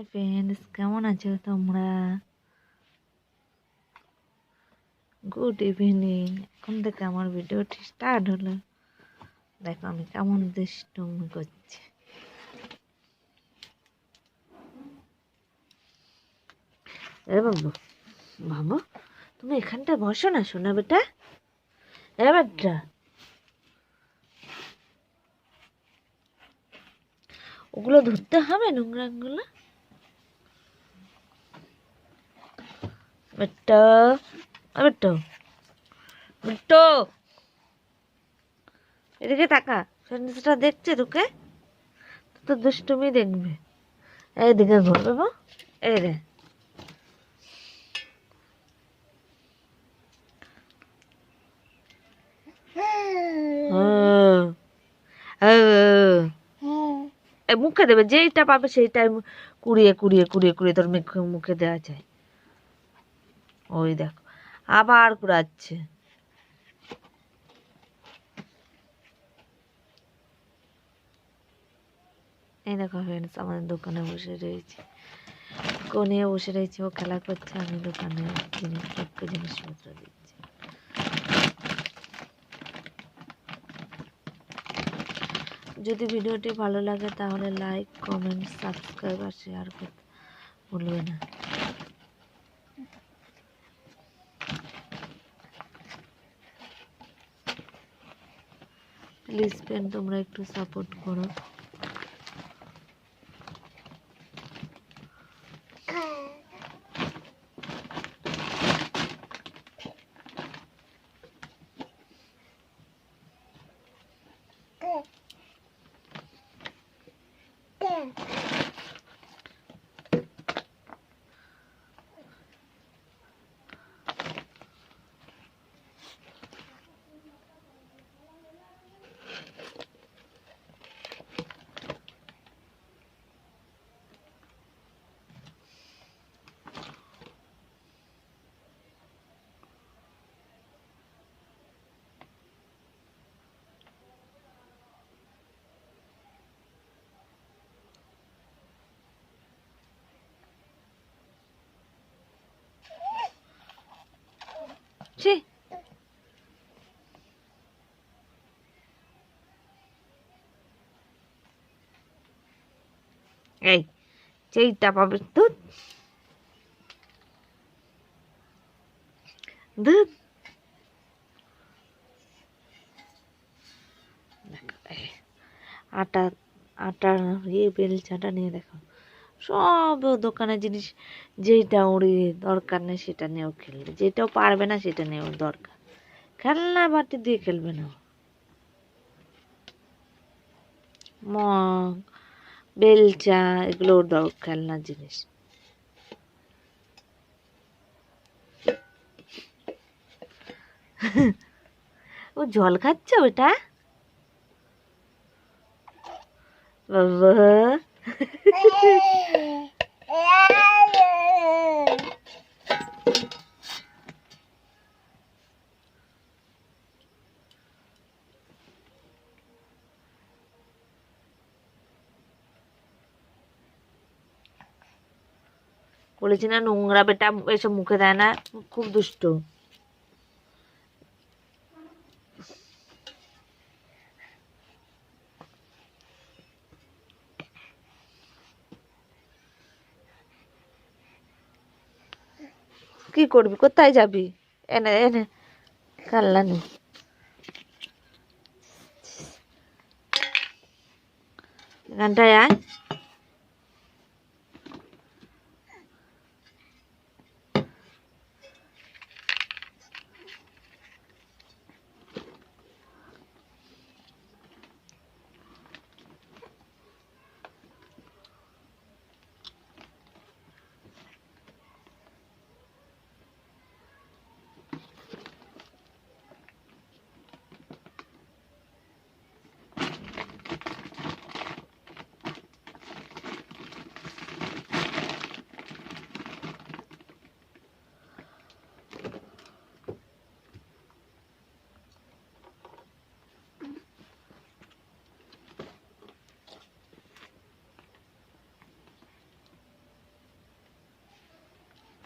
Hi friends, কেমন আছো তোমরা? Good evening. এখন থেকে আমার ভিডিওটি স্টার্ট হলো। দেখো আমি কেমন দুষ্টুমি করছি। এ বাবু, বাবু তুমি এখানটা বসো না শোনা বেটা। এ বেটা, ওগুলো ধরতে হবে নোংরাগুলো। বেটা, বেটা, বেটো, এদিকে তাকা। ফ্রেন্ডসটা দেখছে তোকে, তো দুষ্টুমি দেখবে। এইদিকে ঘুর বাবু, এই রে। মুখে দেবে, যেইটা পাবে সেইটাই কুড়িয়ে কুড়িয়ে কুড়িয়ে কুড়িয়ে তোর মুখে দেওয়া যায়। ওই দেখো আবার কুড়াচ্ছে। এই দেখো ফ্রেন্ডস, আমাদের দোকানে বসে রয়েছে, কোণে বসে রয়েছে, ও খেলা করছে, আমি দোকানে জিনিসপত্র দিচ্ছি। যদি ভিডিওটি ভালো লাগে তাহলে লাইক, কমেন্ট, সাবস্ক্রাইব আর শেয়ার করতে ভুলবে না। প্লিজ ফ্রেন্ড, তোমরা একটু সাপোর্ট করো। এই যেইটা পাবে দুধ দুধ। আটা আটা বেলচাটা নিয়ে দেখো, সব দোকানের জিনিস। যেটা ওরে দরকার নেই সেটা নিয়েও খেলবে, যেটাও পারবে না সেটা নিয়েও দরকার। খেলনা বাটি দিয়ে খেলবে না। মগ, বেলচা, এগুলো ওর খেলনার জিনিস। ও জল খাচ্ছে ওটা বাবা। বলেছি না নোংরা বেটা এসব মুখে দেয় না, খুব দুষ্ট। কি করবি, কোথায় যাবি? এনে এনে কাল্লানি। এখানটায় আয়।